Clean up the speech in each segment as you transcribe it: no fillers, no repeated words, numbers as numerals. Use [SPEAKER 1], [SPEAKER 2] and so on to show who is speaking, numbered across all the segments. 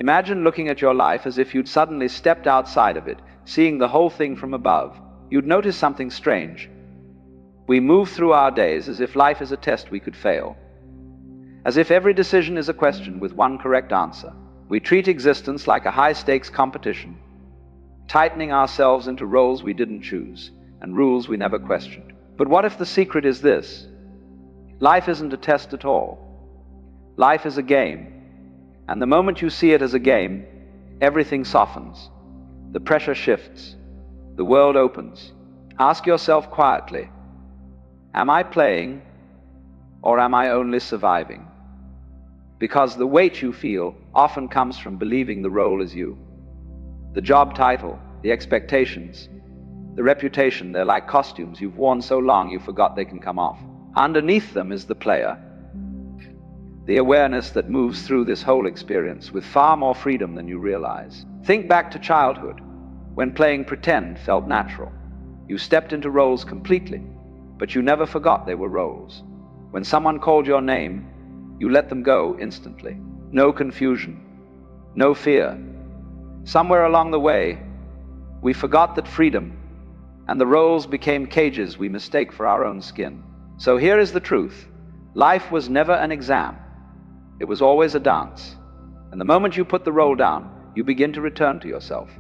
[SPEAKER 1] Imagine looking at your life as if you'd suddenly stepped outside of it, seeing the whole thing from above. You'd notice something strange. We move through our days as if life is a test we could fail. As if every decision is a question with one correct answer. We treat existence like a high-stakes competition, tightening ourselves into roles we didn't choose and rules we never questioned. But what if the secret is this? Life isn't a test at all. Life is a game. And the moment you see it as a game, everything softens. The pressure shifts. The world opens. Ask yourself quietly, am I playing or am I only surviving? Because the weight you feel often comes from believing the role is you. The job title, the expectations, the reputation, they're like costumes you've worn so long you forgot they can come off. Underneath them is the player, the awareness that moves through this whole experience with far more freedom than you realize. Think back to childhood, when playing pretend felt natural. You stepped into roles completely, but you never forgot they were roles. When someone called your name, you let them go instantly. No confusion, no fear. Somewhere along the way, we forgot that freedom and the roles became cages we mistake for our own skin. So here is the truth. Life was never an exam. It was always a dance. And the moment you put the role down, you begin to return to yourself.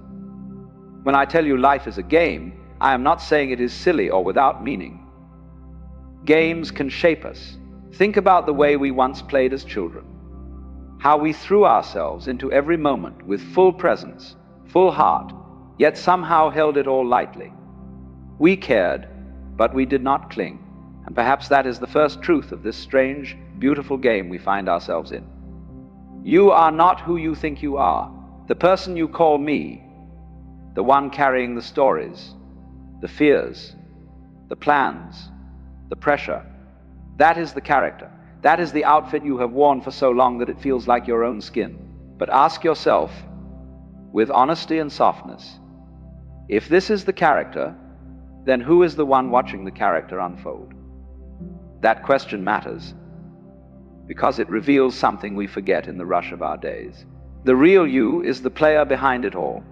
[SPEAKER 1] When I tell you life is a game, I am not saying it is silly or without meaning. Games can shape us. Think about the way we once played as children. How we threw ourselves into every moment with full presence, full heart, yet somehow held it all lightly. We cared, but we did not cling. And perhaps that is the first truth of this strange, beautiful game we find ourselves in. You are not who you think you are. The person you call me, the one carrying the stories, the fears, the plans, the pressure, that is the character. That is the outfit you have worn for so long that it feels like your own skin. But ask yourself, with honesty and softness, if this is the character, then who is the one watching the character unfold? That question matters, because it reveals something we forget in the rush of our days. The real you is the player behind it all,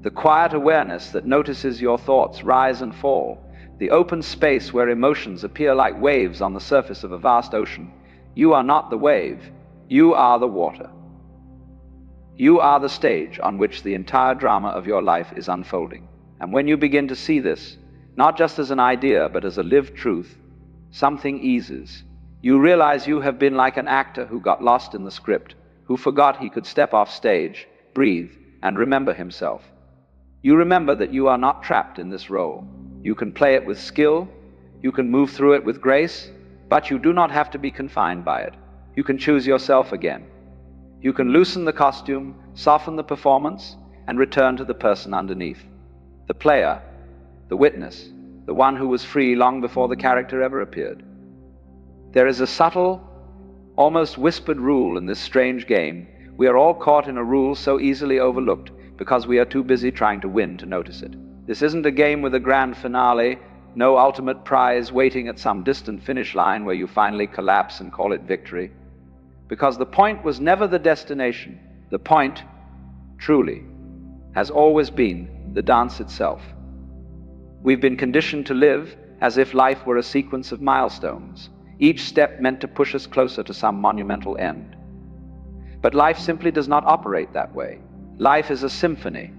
[SPEAKER 1] the quiet awareness that notices your thoughts rise and fall, the open space where emotions appear like waves on the surface of a vast ocean. You are not the wave, you are the water. You are the stage on which the entire drama of your life is unfolding. And when you begin to see this, not just as an idea, but as a lived truth, something eases. You realize you have been like an actor who got lost in the script, who forgot he could step off stage, breathe, and remember himself. You remember that you are not trapped in this role. You can play it with skill, you can move through it with grace, but you do not have to be confined by it. You can choose yourself again. You can loosen the costume, soften the performance, and return to the person underneath. The player, the witness, the one who was free long before the character ever appeared. There is a subtle, almost whispered rule in this strange game. We are all caught in a rule so easily overlooked because we are too busy trying to win to notice it. This isn't a game with a grand finale, no ultimate prize waiting at some distant finish line where you finally collapse and call it victory. Because the point was never the destination. The point, truly, has always been the dance itself. We've been conditioned to live as if life were a sequence of milestones, each step meant to push us closer to some monumental end. But life simply does not operate that way. Life is a symphony,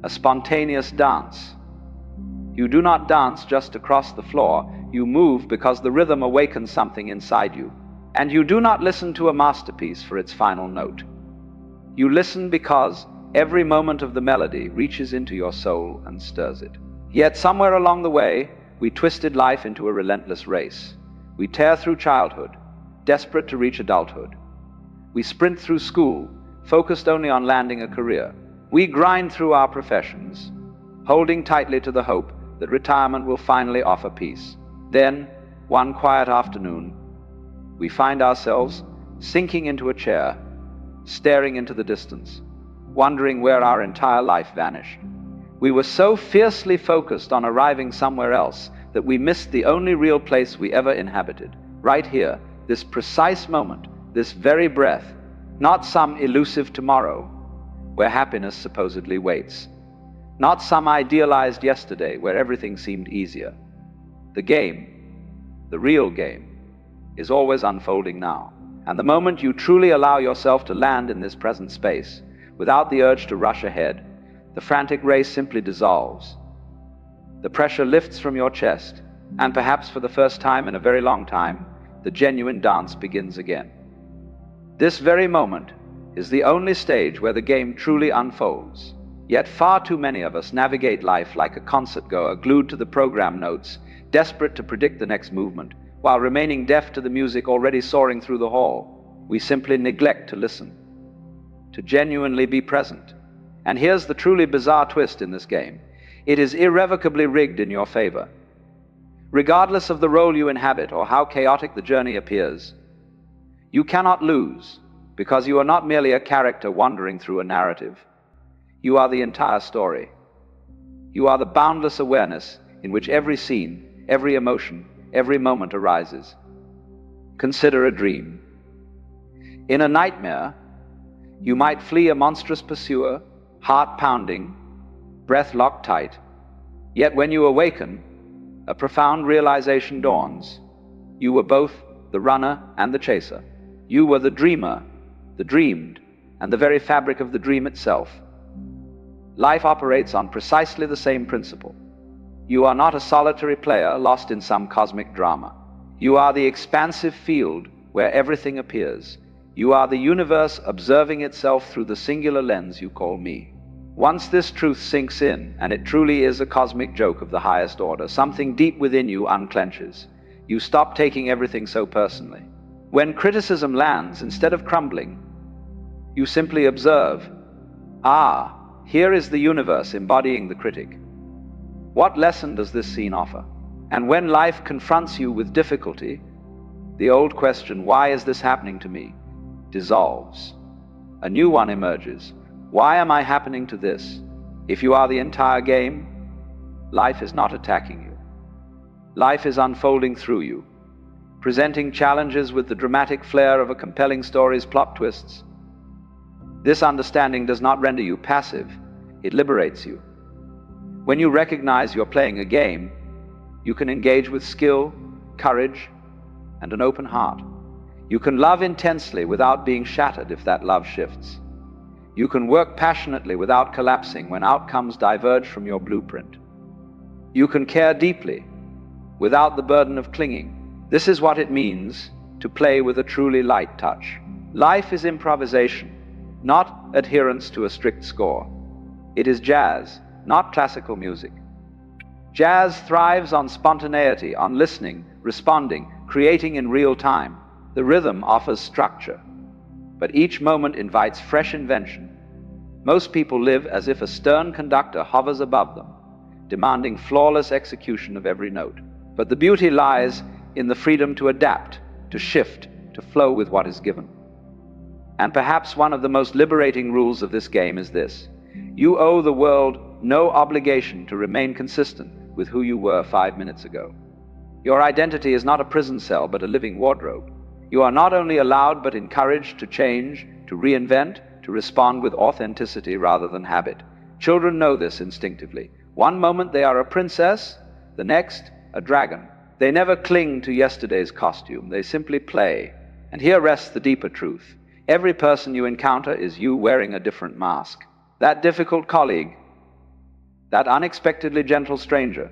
[SPEAKER 1] a spontaneous dance. You do not dance just across the floor. You move because the rhythm awakens something inside you. And you do not listen to a masterpiece for its final note. You listen because every moment of the melody reaches into your soul and stirs it. Yet somewhere along the way, we twisted life into a relentless race. We tear through childhood, desperate to reach adulthood. We sprint through school, focused only on landing a career. We grind through our professions, holding tightly to the hope that retirement will finally offer peace. Then, one quiet afternoon, we find ourselves sinking into a chair, staring into the distance, wondering where our entire life vanished. We were so fiercely focused on arriving somewhere else that we missed the only real place we ever inhabited. Right here, this precise moment, this very breath, Not some elusive tomorrow, where happiness supposedly waits. Not some idealized yesterday, where everything seemed easier. The game, the real game, is always unfolding now. And the moment you truly allow yourself to land in this present space, without the urge to rush ahead, the frantic race simply dissolves. The pressure lifts from your chest, and perhaps for the first time in a very long time, the genuine dance begins again. This very moment is the only stage where the game truly unfolds. Yet far too many of us navigate life like a concert-goer, glued to the program notes, desperate to predict the next movement, while remaining deaf to the music already soaring through the hall. We simply neglect to listen, to genuinely be present. And here's the truly bizarre twist in this game. It is irrevocably rigged in your favor. Regardless of the role you inhabit or how chaotic the journey appears, you cannot lose, because you are not merely a character wandering through a narrative. You are the entire story. You are the boundless awareness in which every scene, every emotion, every moment arises. Consider a dream. In a nightmare, you might flee a monstrous pursuer, heart pounding, breath locked tight. Yet when you awaken, a profound realization dawns. You were both the runner and the chaser. You were the dreamer, the dreamed, and the very fabric of the dream itself. Life operates on precisely the same principle. You are not a solitary player lost in some cosmic drama. You are the expansive field where everything appears. You are the universe observing itself through the singular lens you call me. Once this truth sinks in, and it truly is a cosmic joke of the highest order, something deep within you unclenches. You stop taking everything so personally. When criticism lands, instead of crumbling, you simply observe. Ah, here is the universe embodying the critic. What lesson does this scene offer? And when life confronts you with difficulty, the old question, why is this happening to me, dissolves. A new one emerges. Why am I happening to this? If you are the entire game, life is not attacking you. Life is unfolding through you, presenting challenges with the dramatic flair of a compelling story's plot twists. This understanding does not render you passive, it liberates you. When you recognize you're playing a game, you can engage with skill, courage, and an open heart. You can love intensely without being shattered if that love shifts. You can work passionately without collapsing when outcomes diverge from your blueprint. You can care deeply without the burden of clinging. This is what it means to play with a truly light touch. Life is improvisation, not adherence to a strict score. It is jazz, not classical music. Jazz thrives on spontaneity, on listening, responding, creating in real time. The rhythm offers structure, but each moment invites fresh invention. Most people live as if a stern conductor hovers above them, demanding flawless execution of every note. But the beauty lies in the freedom to adapt, to shift, to flow with what is given. And perhaps one of the most liberating rules of this game is this: you owe the world no obligation to remain consistent with who you were 5 minutes ago. Your identity is not a prison cell, but a living wardrobe. You are not only allowed but encouraged to change, to reinvent, to respond with authenticity rather than habit. Children know this instinctively. One moment they are a princess, the next a dragon. They never cling to yesterday's costume, they simply play. And here rests the deeper truth. Every person you encounter is you wearing a different mask. That difficult colleague, that unexpectedly gentle stranger,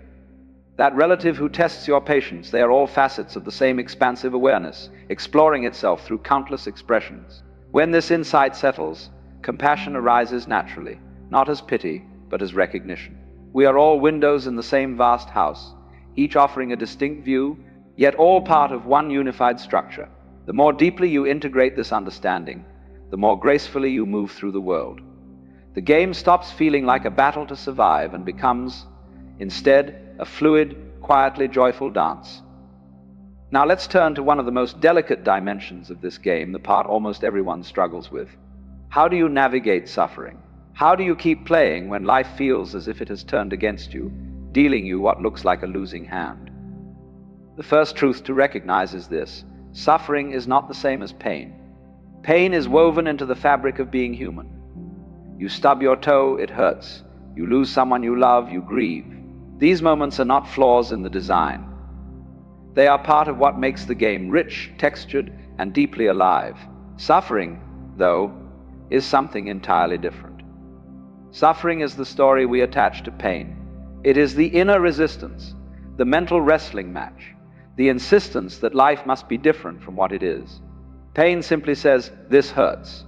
[SPEAKER 1] that relative who tests your patience, they are all facets of the same expansive awareness, exploring itself through countless expressions. When this insight settles, compassion arises naturally, not as pity, but as recognition. We are all windows in the same vast house, each offering a distinct view, yet all part of one unified structure. The more deeply you integrate this understanding, the more gracefully you move through the world. The game stops feeling like a battle to survive and becomes, instead, a fluid, quietly joyful dance. Now let's turn to one of the most delicate dimensions of this game, the part almost everyone struggles with. How do you navigate suffering? How do you keep playing when life feels as if it has turned against you, dealing you what looks like a losing hand? The first truth to recognize is this: suffering is not the same as pain. Pain is woven into the fabric of being human. You stub your toe, it hurts. You lose someone you love, you grieve. These moments are not flaws in the design. They are part of what makes the game rich, textured, and deeply alive. Suffering, though, is something entirely different. Suffering is the story we attach to pain. It is the inner resistance, the mental wrestling match, the insistence that life must be different from what it is. Pain simply says, "This hurts."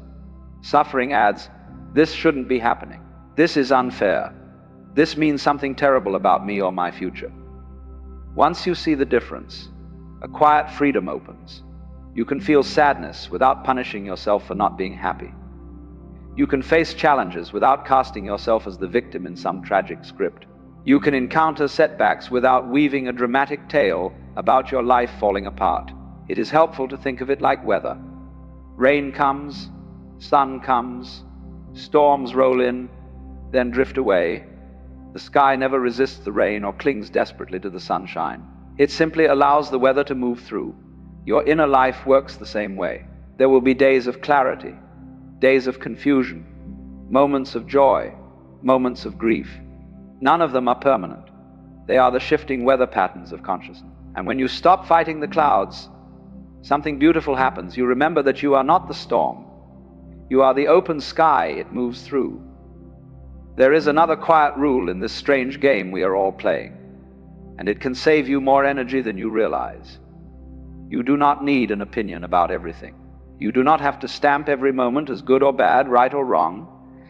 [SPEAKER 1] Suffering adds, "This shouldn't be happening. This is unfair. This means something terrible about me or my future." Once you see the difference, a quiet freedom opens. You can feel sadness without punishing yourself for not being happy. You can face challenges without casting yourself as the victim in some tragic script. You can encounter setbacks without weaving a dramatic tale about your life falling apart. It is helpful to think of it like weather. Rain comes, sun comes, storms roll in, then drift away. The sky never resists the rain or clings desperately to the sunshine. It simply allows the weather to move through. Your inner life works the same way. There will be days of clarity, days of confusion, moments of joy, moments of grief. None of them are permanent. They are the shifting weather patterns of consciousness. And when you stop fighting the clouds, something beautiful happens. You remember that you are not the storm. You are the open sky it moves through. There is another quiet rule in this strange game we are all playing, and it can save you more energy than you realize. You do not need an opinion about everything. You do not have to stamp every moment as good or bad, right or wrong.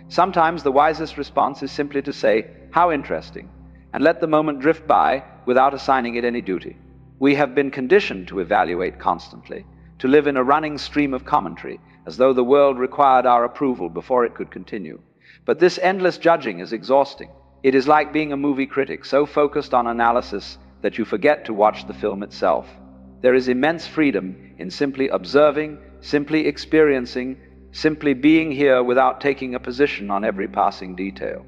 [SPEAKER 1] Sometimes the wisest response is simply to say, "How interesting," and let the moment drift by without assigning it any duty. We have been conditioned to evaluate constantly, to live in a running stream of commentary, as though the world required our approval before it could continue. But this endless judging is exhausting. It is like being a movie critic, so focused on analysis that you forget to watch the film itself. There is immense freedom in simply observing, simply experiencing, simply being here without taking a position on every passing detail.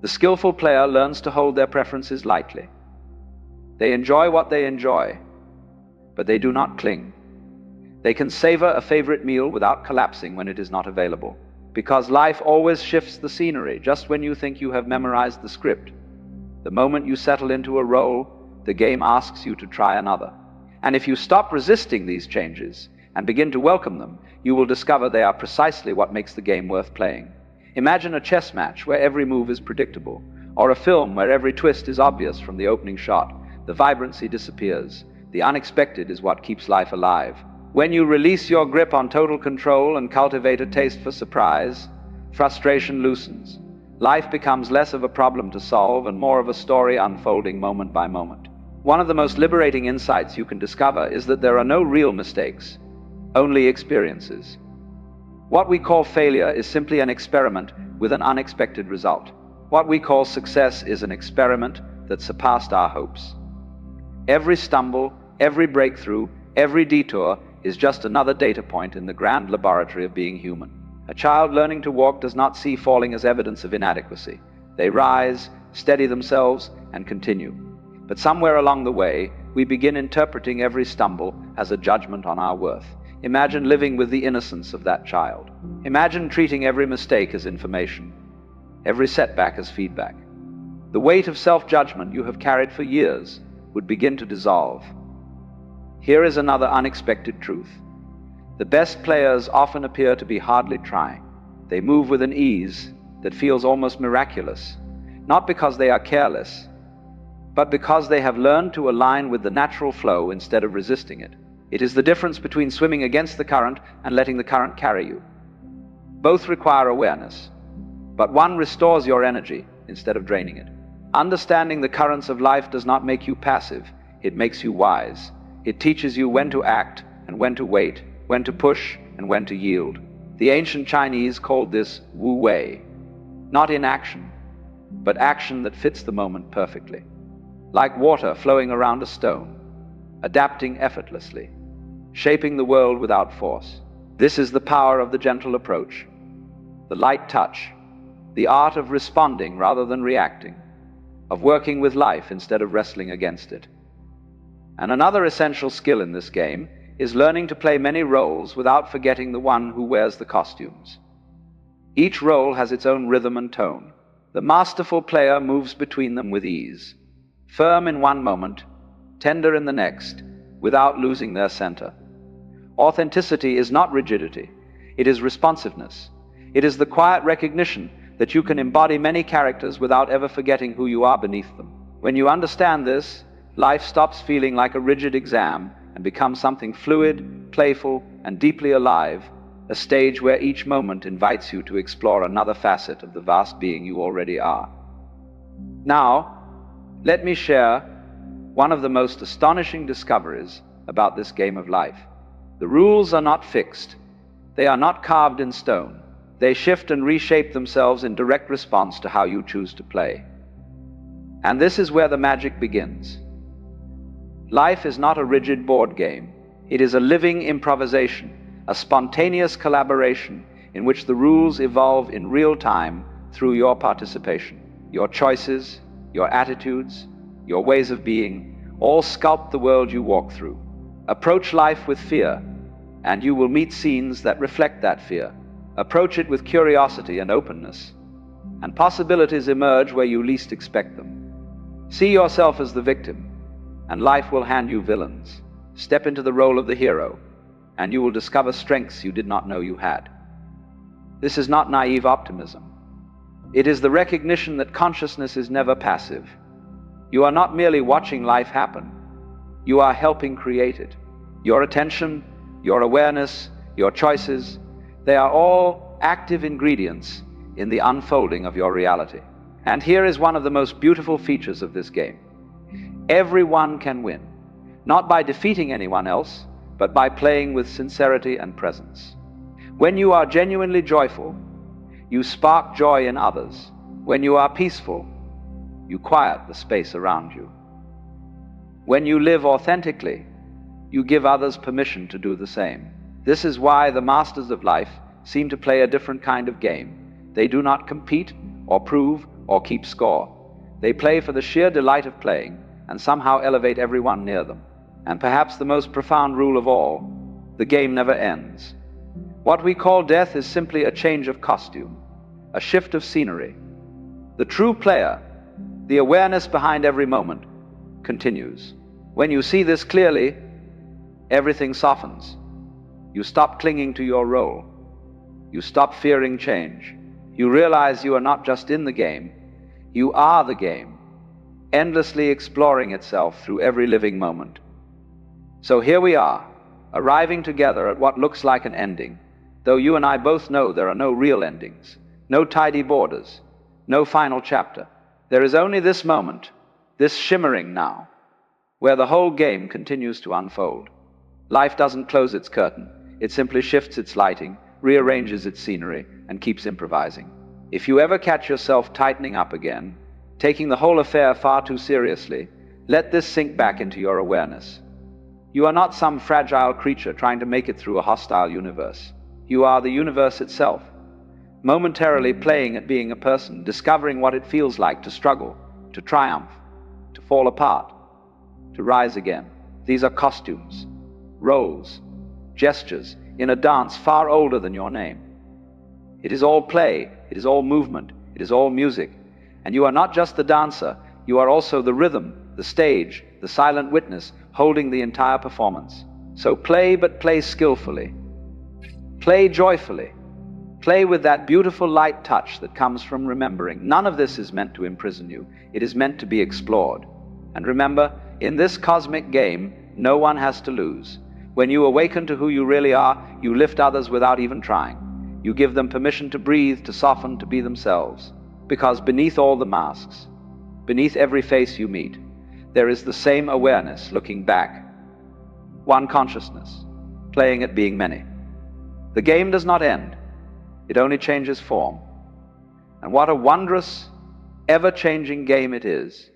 [SPEAKER 1] The skillful player learns to hold their preferences lightly. They enjoy what they enjoy, but they do not cling. They can savor a favorite meal without collapsing when it is not available, because life always shifts the scenery just when you think you have memorized the script. The moment you settle into a role, the game asks you to try another. And if you stop resisting these changes and begin to welcome them, you will discover they are precisely what makes the game worth playing. Imagine a chess match where every move is predictable, or a film where every twist is obvious from the opening shot. The vibrancy disappears. The unexpected is what keeps life alive. When you release your grip on total control and cultivate a taste for surprise, frustration loosens. Life becomes less of a problem to solve and more of a story unfolding moment by moment. One of the most liberating insights you can discover is that there are no real mistakes, only experiences. What we call failure is simply an experiment with an unexpected result. What we call success is an experiment that surpassed our hopes. Every stumble, every breakthrough, every detour is just another data point in the grand laboratory of being human. A child learning to walk does not see falling as evidence of inadequacy. They rise, steady themselves, and continue. But somewhere along the way, we begin interpreting every stumble as a judgment on our worth. Imagine living with the innocence of that child. Imagine treating every mistake as information, every setback as feedback. The weight of self-judgment you have carried for years would begin to dissolve. Here is another unexpected truth. The best players often appear to be hardly trying. They move with an ease that feels almost miraculous, not because they are careless, but because they have learned to align with the natural flow instead of resisting it. It is the difference between swimming against the current and letting the current carry you. Both require awareness, but one restores your energy instead of draining it. Understanding the currents of life does not make you passive, it makes you wise. It teaches you when to act and when to wait, when to push and when to yield. The ancient Chinese called this Wu Wei, not inaction, but action that fits the moment perfectly. Like water flowing around a stone, adapting effortlessly, shaping the world without force. This is the power of the gentle approach, the light touch, the art of responding rather than reacting, of working with life instead of wrestling against it. And another essential skill in this game is learning to play many roles without forgetting the one who wears the costumes. Each role has its own rhythm and tone. The masterful player moves between them with ease, firm in one moment, tender in the next, without losing their center. Authenticity is not rigidity, it is responsiveness. It is the quiet recognition that you can embody many characters without ever forgetting who you are beneath them. When you understand this, life stops feeling like a rigid exam and becomes something fluid, playful, and deeply alive, a stage where each moment invites you to explore another facet of the vast being you already are. Now, let me share one of the most astonishing discoveries about this game of life. The rules are not fixed. They are not carved in stone. They shift and reshape themselves in direct response to how you choose to play. And this is where the magic begins. Life is not a rigid board game. It is a living improvisation, a spontaneous collaboration in which the rules evolve in real time through your participation. Your choices, your attitudes, your ways of being, all sculpt the world you walk through. Approach life with fear, and you will meet scenes that reflect that fear. Approach it with curiosity and openness, and possibilities emerge where you least expect them. See yourself as the victim, and life will hand you villains. Step into the role of the hero, and you will discover strengths you did not know you had. This is not naive optimism. It is the recognition that consciousness is never passive. You are not merely watching life happen. You are helping create it. Your attention, your awareness, your choices, they are all active ingredients in the unfolding of your reality. And here is one of the most beautiful features of this game. Everyone can win, not by defeating anyone else, but by playing with sincerity and presence. When you are genuinely joyful, you spark joy in others. When you are peaceful, you quiet the space around you. When you live authentically, you give others permission to do the same. This is why the masters of life seem to play a different kind of game. They do not compete or prove or keep score. They play for the sheer delight of playing and somehow elevate everyone near them. And perhaps the most profound rule of all, the game never ends. What we call death is simply a change of costume, a shift of scenery. The true player, the awareness behind every moment, continues. When you see this clearly, everything softens. You stop clinging to your role. You stop fearing change. You realize you are not just in the game, you are the game, endlessly exploring itself through every living moment. So here we are, arriving together at what looks like an ending, though you and I both know there are no real endings, no tidy borders, no final chapter. There is only this moment, this shimmering now, where the whole game continues to unfold. Life doesn't close its curtain. It simply shifts its lighting, rearranges its scenery, and keeps improvising. If you ever catch yourself tightening up again, taking the whole affair far too seriously, let this sink back into your awareness. You are not some fragile creature trying to make it through a hostile universe. You are the universe itself, momentarily playing at being a person, discovering what it feels like to struggle, to triumph, to fall apart, to rise again. These are costumes, roles, gestures in a dance far older than your name. It is all play, it is all movement, it is all music. And you are not just the dancer, you are also the rhythm, the stage, the silent witness holding the entire performance. So play, but play skillfully. Play joyfully. Play with that beautiful light touch that comes from remembering. None of this is meant to imprison you. It is meant to be explored. And remember, in this cosmic game, no one has to lose. When you awaken to who you really are, you lift others without even trying. You give them permission to breathe, to soften, to be themselves. Because beneath all the masks, beneath every face you meet, there is the same awareness looking back. One consciousness, playing at being many. The game does not end. It only changes form. And what a wondrous, ever-changing game it is.